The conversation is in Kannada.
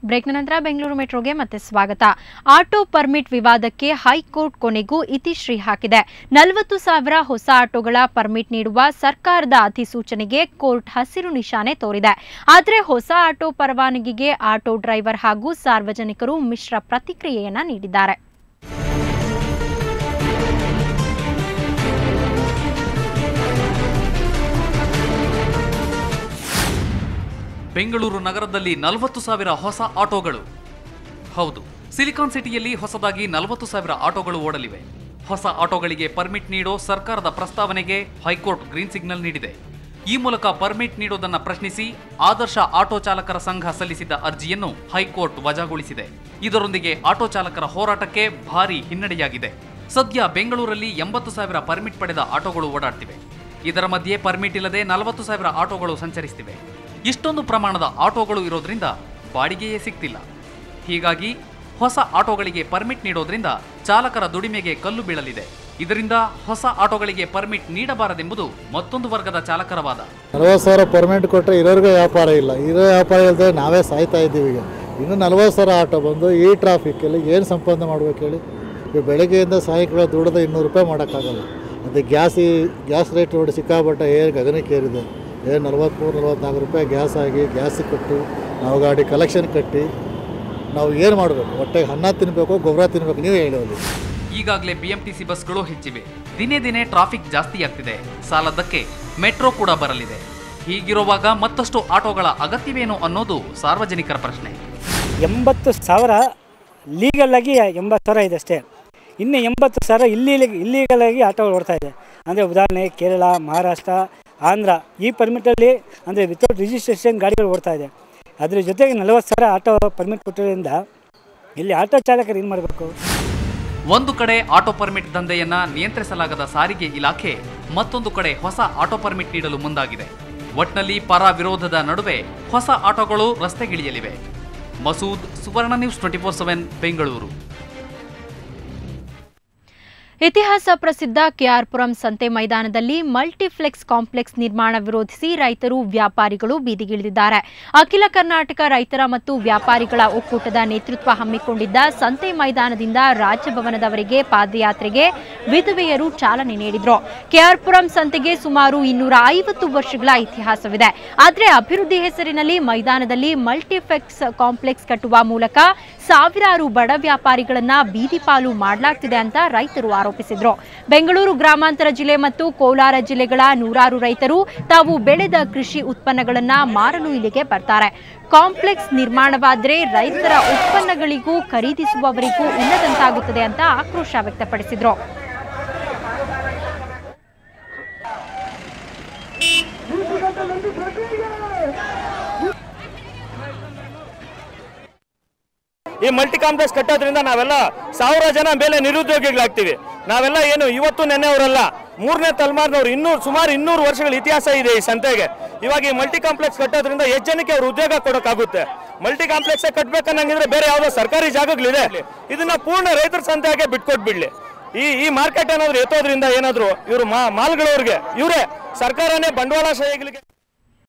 ಬ್ರೇಕ್ ನಂತರ ಬೆಂಗಳೂರು ಮೆಟ್ರೋಗೆ ಮತ್ತೆ ಸ್ವಾಗತ. ಆಟೋ ಪರ್ಮಿಟ್ ವಿವಾದಕ್ಕೆ ಹೈಕೋರ್ಟ್ ಕೊನೆಗೂ ಇತಿಶ್ರೀ ಹಾಕಿದೆ. 40,000 ಹೊಸ ಆಟೋಗಳ ಪರ್ಮಿಟ್ ನೀಡುವ ಸರ್ಕಾರದ ಅಧಿಸೂಚನೆಗೆ ಕೋರ್ಟ್ ಹಸಿರು ನಿಶಾನೆ ತೋರಿದೆ. ಆದರೆ ಹೊಸ ಆಟೋ ಪರವಾನಗಿಗೆ ಆಟೋ ಡ್ರೈವರ್ ಹಾಗೂ ಸಾರ್ವಜನಿಕರು ಮಿಶ್ರ ಪ್ರತಿಕ್ರಿಯೆಯನ್ನ ನೀಡಿದ್ದಾರೆ. ಬೆಂಗಳೂರು ನಗರದಲ್ಲಿ 40,000 ಹೊಸ ಆಟೋಗಳು. ಹೌದು, ಸಿಲಿಕಾನ್ ಸಿಟಿಯಲ್ಲಿ ಹೊಸದಾಗಿ 40,000 ಆಟೋಗಳು ಓಡಲಿವೆ. ಹೊಸ ಆಟೋಗಳಿಗೆ ಪರ್ಮಿಟ್ ನೀಡೋ ಸರ್ಕಾರದ ಪ್ರಸ್ತಾವನೆಗೆ ಹೈಕೋರ್ಟ್ ಗ್ರೀನ್ ಸಿಗ್ನಲ್ ನೀಡಿದೆ. ಈ ಮೂಲಕ ಪರ್ಮಿಟ್ ನೀಡೋದನ್ನ ಪ್ರಶ್ನಿಸಿ ಆದರ್ಶ ಆಟೋ ಚಾಲಕರ ಸಂಘ ಸಲ್ಲಿಸಿದ್ದ ಅರ್ಜಿಯನ್ನು ಹೈಕೋರ್ಟ್ ವಜಾಗೊಳಿಸಿದೆ. ಇದರೊಂದಿಗೆ ಆಟೋ ಚಾಲಕರ ಹೋರಾಟಕ್ಕೆ ಭಾರೀ ಹಿನ್ನಡೆಯಾಗಿದೆ. ಸದ್ಯ ಬೆಂಗಳೂರಲ್ಲಿ 80,000 ಪರ್ಮಿಟ್ ಪಡೆದ ಆಟೋಗಳು ಓಡಾಡ್ತಿವೆ. ಇದರ ಮಧ್ಯೆ ಪರ್ಮಿಟ್ ಇಲ್ಲದೆ 40,000 ಆಟೋಗಳು ಸಂಚರಿಸುತ್ತಿವೆ. ಇಷ್ಟೊಂದು ಪ್ರಮಾಣದ ಆಟೋಗಳು ಇರೋದ್ರಿಂದ ಬಾಡಿಗೆಯೇ ಸಿಗ್ತಿಲ್ಲ. ಹೀಗಾಗಿ ಹೊಸ ಆಟೋಗಳಿಗೆ ಪರ್ಮಿಟ್ ನೀಡೋದ್ರಿಂದ ಚಾಲಕರ ದುಡಿಮೆಗೆ ಕಲ್ಲು ಬೀಳಲಿದೆ. ಇದರಿಂದ ಹೊಸ ಆಟೋಗಳಿಗೆ ಪರ್ಮಿಟ್ ನೀಡಬಾರದೆಂಬುದು ಮತ್ತೊಂದು ವರ್ಗದ ಚಾಲಕರ ವಾದ. 40,000 ಪರ್ಮಿಟ್ ಕೊಟ್ಟರೆ ಇರೋರಿಗೆ ವ್ಯಾಪಾರ ಇಲ್ಲ, ಇರೋ ವ್ಯಾಪಾರ ಇಲ್ಲದೆ ನಾವೇ ಸಾಯ್ತಾ ಇದ್ದೀವಿ. ಈಗ ಇನ್ನು 40,000 ಆಟೋ ಬಂದು ಈ ಟ್ರಾಫಿಕ್ಕಲ್ಲಿ ಏನು ಸಂಪಾದನೆ ಮಾಡ್ಬೇಕು ಹೇಳಿ? ಈಗ ಬೆಳಗ್ಗೆಯಿಂದ ಸಾಯಂಕಾಲ ದುಡ್ದು 200 ರೂಪಾಯಿ ಮಾಡೋಕ್ಕಾಗಲ್ಲ. ಮತ್ತು ಗ್ಯಾಸ್ ರೇಟ್ ನೋಡಿ ಸಿಕ್ಕಾಪಟ್ಟೆ ಗಗನಕ್ಕೆ ಏರಿದೆ. 43-44 ರೂಪಾಯಿ ಗ್ಯಾಸ್ ಆಗಿ ಗ್ಯಾಸಿಗೆ ಕಟ್ಟು ನಾವು ಗಾಡಿ ಕಲೆಕ್ಷನ್ ಕಟ್ಟಿ ನಾವು ಏನು ಮಾಡಬೇಕು? ಹೊಟ್ಟೆಗೆ ಅನ್ನ ತಿನ್ನಬೇಕು, ಗೊಬ್ಬರ ತಿನ್ನಬೇಕು, ನೀವೇ ಹೇಳೋದು. ಈಗಾಗಲೇ ಬಿಎಂಟಿಸಿ ಬಸ್ಗಳು ಹೆಚ್ಚಿವೆ. ದಿನೇ ದಿನೇ ಟ್ರಾಫಿಕ್ ಜಾಸ್ತಿ ಆಗ್ತಿದೆ. ಸಾಲದಕ್ಕೆ ಮೆಟ್ರೋ ಕೂಡ ಬರಲಿದೆ. ಹೀಗಿರುವಾಗ ಮತ್ತಷ್ಟು ಆಟೋಗಳ ಅಗತ್ಯವೇನು ಅನ್ನೋದು ಸಾರ್ವಜನಿಕರ ಪ್ರಶ್ನೆ. 80,000 ಲೀಗಲ್ ಆಗಿ 80,000 ಇದೆ ಅಷ್ಟೇ. ಇನ್ನು 80,000 ಇಲ್ಲೀಗಲ್ ಆಗಿ ಆಟೋಗಳು ಓಡ್ತಾ ಇದೆ. ಅಂದರೆ ಉದಾಹರಣೆ ಕೇರಳ, ಮಹಾರಾಷ್ಟ್ರ, ಆಂಧ್ರ ಈ ಪರ್ಮಿಟಲ್ಲಿ ಅಂದರೆ ವಿತೌಟ್ ರಿಜಿಸ್ಟ್ರೇಷನ್ ಗಾಡಿಗಳು ಓಡ್ತಾ ಇದೆ. ಅದ್ರ ಜೊತೆಗೆ 40,000 ಆಟೋ ಪರ್ಮಿಟ್ ಕೊಟ್ಟಿರೋದ್ರಿಂದ ಇಲ್ಲಿ ಆಟೋ ಚಾಲಕರು ಏನು ಮಾಡಬೇಕು? ಒಂದು ಕಡೆ ಆಟೋ ಪರ್ಮಿಟ್ ದಂಧೆಯನ್ನ ನಿಯಂತ್ರಿಸಲಾಗದ ಸಾರಿಗೆ ಇಲಾಖೆ ಮತ್ತೊಂದು ಕಡೆ ಹೊಸ ಆಟೋ ಪರ್ಮಿಟ್ ನೀಡಲು ಮುಂದಾಗಿದೆ. ಒಟ್ನಲ್ಲಿ ಪರ ವಿರೋಧದ ನಡುವೆ ಹೊಸ ಆಟೋಗಳು ರಸ್ತೆಗಿಳಿಯಲಿವೆ. ಮಸೂದ್, ಸುವರ್ಣ ನ್ಯೂಸ್ 24/7 ಬೆಂಗಳೂರು. ಇತಿಹಾಸ ಪ್ರಸಿದ್ಧ ಕೆಆರ್ಪುರಂ ಸಂತೆ ಮೈದಾನದಲ್ಲಿ ಮಲ್ಟಿಪ್ಲೆಕ್ಸ್ ಕಾಂಪ್ಲೆಕ್ಸ್ ನಿರ್ಮಾಣ ವಿರೋಧಿಸಿ ರೈತರು, ವ್ಯಾಪಾರಿಗಳು ಬೀದಿಗಿಳಿದಿದ್ದಾರೆ. ಅಖಿಲ ಕರ್ನಾಟಕ ರೈತರ ಮತ್ತು ವ್ಯಾಪಾರಿಗಳ ಒಕ್ಕೂಟದ ನೇತೃತ್ವ ಹಮ್ಮಿಕೊಂಡಿದ್ದ ಸಂತೆ ಮೈದಾನದಿಂದ ರಾಜಭವನದವರೆಗೆ ಪಾದಯಾತ್ರೆಗೆ ವಿಧವೆಯರು ಚಾಲನೆ ನೀಡಿದ್ರು. ಕೆಆರ್ಪುರಂ ಸಂತೆಗೆ ಸುಮಾರು 250 ವರ್ಷಗಳ ಇತಿಹಾಸವಿದೆ. ಆದರೆ ಅಭಿವೃದ್ಧಿ ಹೆಸರಿನಲ್ಲಿ ಮೈದಾನದಲ್ಲಿ ಮಲ್ಟಿಪ್ಲೆಕ್ಸ್ ಕಾಂಪ್ಲೆಕ್ಸ್ ಕಟ್ಟುವ ಮೂಲಕ ಸಾವಿರಾರು ಬಡ ವ್ಯಾಪಾರಿಗಳನ್ನ ಬೀದಿ ಪಾಲು ಮಾಡಲಾಗ್ತಿದೆ ಅಂತ ರೈತರು ಆರೋಪಿಸಿದ್ರು. ಬೆಂಗಳೂರು ಗ್ರಾಮಾಂತರ ಜಿಲ್ಲೆ ಮತ್ತು ಕೋಲಾರ ಜಿಲ್ಲೆಗಳ ನೂರಾರು ರೈತರು ತಾವು ಬೆಳೆದ ಕೃಷಿ ಉತ್ಪನ್ನಗಳನ್ನ ಮಾರಲು ಇಲ್ಲಿಗೆ ಬರ್ತಾರೆ. ಕಾಂಪ್ಲೆಕ್ಸ್ ನಿರ್ಮಾಣವಾದರೆ ರೈತರ ಉತ್ಪನ್ನಗಳಿಗೂ ಖರೀದಿಸುವವರಿಗೂ ಇಲ್ಲದಂತಾಗುತ್ತದೆ ಅಂತ ಆಕ್ರೋಶ ವ್ಯಕ್ತಪಡಿಸಿದ್ರು. ಈ ಮಲ್ಟಿ ಕಾಂಪ್ಲೆಕ್ಸ್ ಕಟ್ಟೋದ್ರಿಂದ ನಾವೆಲ್ಲ 1000 ಜನ ಮೇಲೆ ನಿರುದ್ಯೋಗಿಗಳಾಗ್ತೀವಿ. ನಾವೆಲ್ಲ ಏನು ಇವತ್ತು ನೆನ್ನೆಯವರಲ್ಲ, 3ನೇ ತಲೆಮಾರಿನವ್ರು. ಸುಮಾರು 200 ವರ್ಷಗಳ ಇತಿಹಾಸ ಇದೆ ಈ ಸಂತೆಗೆ. ಇವಾಗ ಈ ಮಲ್ಟಿ ಕಾಂಪ್ಲೆಕ್ಸ್ ಕಟ್ಟೋದ್ರಿಂದ ಎಷ್ಟು ಜನಕ್ಕೆ ಅವ್ರು ಉದ್ಯೋಗ ಕೊಡೋಕ್ಕಾಗುತ್ತೆ? ಮಲ್ಟಿ ಕಾಂಪ್ಲೆಕ್ಸ್ ಕಟ್ಟಬೇಕನ್ನಂಗಿದ್ರೆ ಬೇರೆ ಯಾವುದೋ ಸರ್ಕಾರಿ ಜಾಗಗಳಿದೆ, ಇದನ್ನ ಪೂರ್ಣ ರೈತರ ಸಂತೆಗೆ ಬಿಟ್ಕೊಟ್ಬಿಡ್ಲಿ. ಈ ಮಾರ್ಕೆಟ್ ಏನಾದ್ರು ಎತ್ತೋದ್ರಿಂದ ಏನಾದ್ರು ಇವರು ಮಾಲ್ಗಳವ್ರಿಗೆ ಇವರೇ ಸರ್ಕಾರನೇ ಬಂಡವಾಳಶಾಹಿಗಳಿಗೆ